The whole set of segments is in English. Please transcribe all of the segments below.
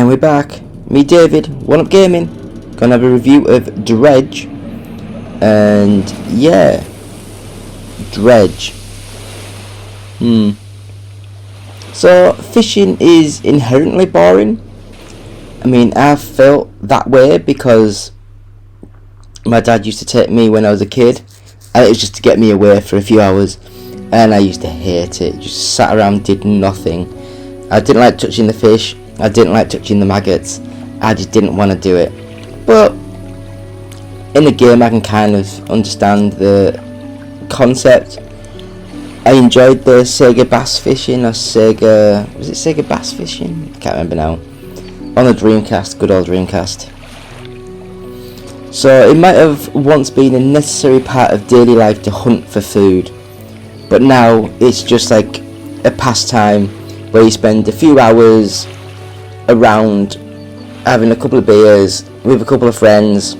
And we're back. Me, David, One Up Gaming. Gonna have a review of Dredge. And yeah, Dredge. So fishing is inherently boring. I mean, I felt that way because my dad used to take me when I was a kid, and it was just to get me away for a few hours, and I used to hate it. Just sat around, did nothing. I didn't like touching the fish. I didn't like touching the maggots. I just didn't want to do it. But in the game, I can kind of understand the concept. I enjoyed the Sega bass fishing, or was it Sega bass fishing? I can't remember now. On the Dreamcast, good old Dreamcast. So it might have once been a necessary part of daily life to hunt for food, but now it's just like a pastime where you spend a few hours around having a couple of beers with a couple of friends,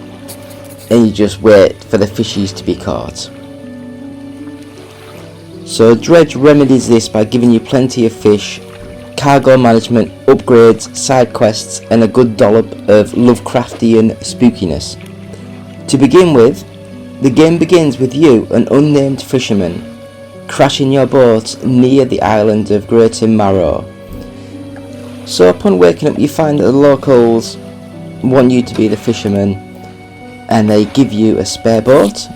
and you just wait for the fishies to be caught. So Dredge remedies this by giving you plenty of fish, cargo management, upgrades, side quests, and a good dollop of Lovecraftian spookiness. To begin with, the game begins with you, an unnamed fisherman, crashing your boat near the island of Greater Marrow. So upon waking up, you find that the locals want you to be the fisherman, and they give you a spare boat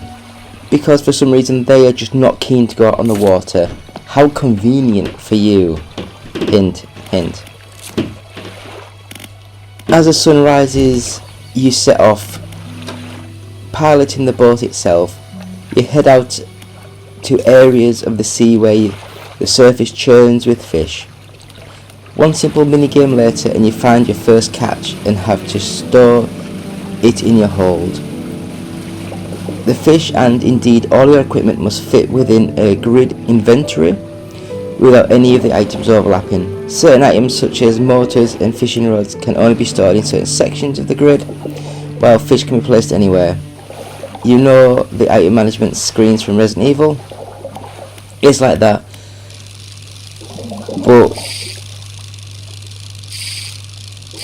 because for some reason they are just not keen to go out on the water. How convenient for you. Hint, hint. As the sun rises, you set off. Piloting the boat itself, you head out to areas of the sea where the surface churns with fish. One simple minigame later and you find your first catch and have to store it in your hold. The fish and indeed all your equipment must fit within a grid inventory without any of the items overlapping. Certain items such as motors and fishing rods can only be stored in certain sections of the grid, while fish can be placed anywhere. You know the item management screens from Resident Evil? It's like that, but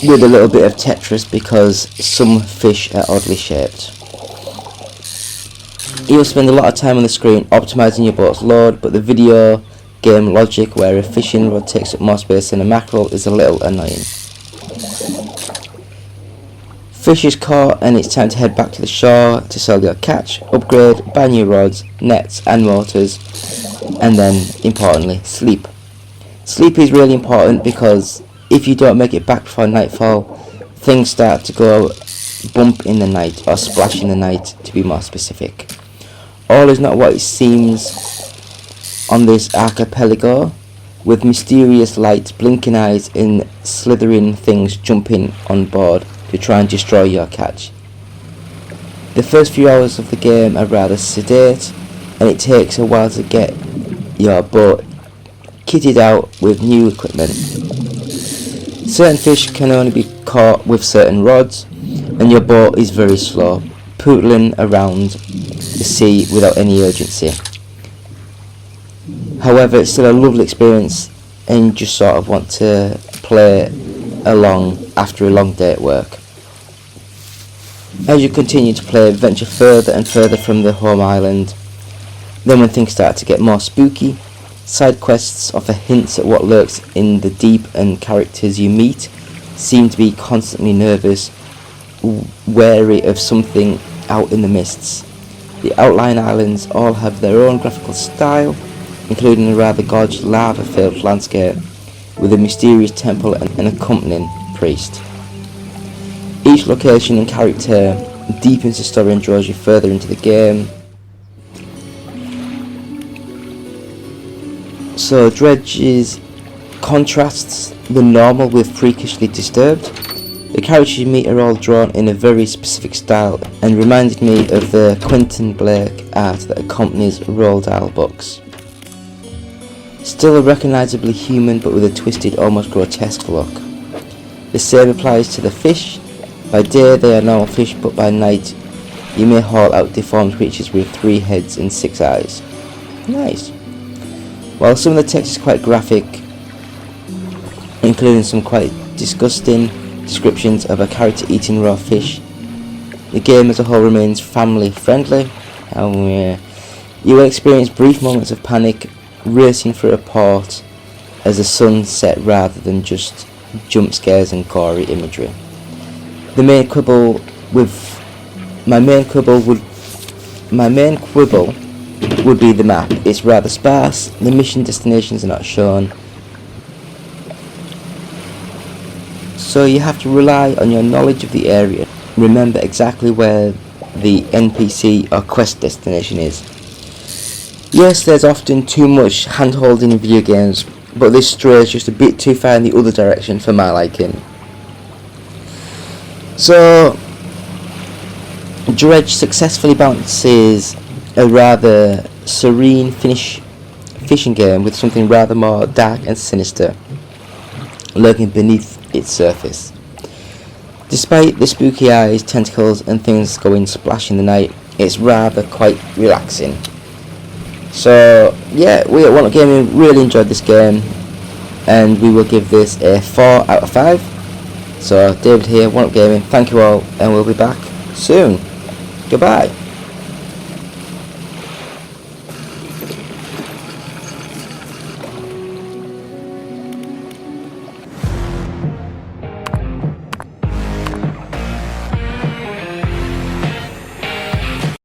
with a little bit of Tetris because some fish are oddly shaped. You'll spend a lot of time on the screen optimising your boat's load, but the video game logic where a fishing rod takes up more space than a mackerel is a little annoying. Fish is caught and it's time to head back to the shore to sell your catch, upgrade, buy new rods, nets and motors, and then, importantly, sleep. Sleep is really important because if you don't make it back before nightfall, things start to go bump in the night, or splash in the night to be more specific. All is not what it seems on this archipelago, with mysterious lights, blinking eyes and slithering things jumping on board to try and destroy your catch. The first few hours of the game are rather sedate, and it takes a while to get your boat kitted out with new equipment. Certain fish can only be caught with certain rods, and your boat is very slow, pootling around the sea without any urgency. However, it's still a lovely experience, and you just sort of want to play along after a long day at work. As you continue to play, venture further and further from the home island. Then when things start to get more spooky, side quests offer hints at what lurks in the deep, and characters you meet seem to be constantly nervous, wary of something out in the mists. The outlying islands all have their own graphical style, including a rather gorgeous lava-filled landscape with a mysterious temple and an accompanying priest. Each location and character deepens the story and draws you further into the game. So Dredge's contrasts the normal with freakishly disturbed. The characters you meet are all drawn in a very specific style and reminded me of the Quentin Blake art that accompanies Roald Dahl books. Still recognisably human, but with a twisted, almost grotesque look. The same applies to the fish. By day they are normal fish, but by night you may haul out deformed creatures with 3 heads and 6 eyes. Nice. While some of the text is quite graphic, including some quite disgusting descriptions of a character eating raw fish. The game as a whole remains family friendly. You will experience brief moments of panic racing through a port as the sun set rather than just jump scares and gory imagery. My main quibble would be the map. It's rather sparse, the mission destinations are not shown, so you have to rely on your knowledge of the area. Remember exactly where the NPC or quest destination is. Yes, there's often too much hand-holding in video games, but this strays just a bit too far in the other direction for my liking. So, Dredge successfully balances a rather serene fishing game with something rather more dark and sinister lurking beneath its surface. Despite the spooky eyes, tentacles and things going splash in the night, it's rather quite relaxing. So yeah, we at One Up Gaming really enjoyed this game, and we will give this a 4 out of 5. So David here, One Up Gaming, thank you all, and we'll be back soon. Goodbye.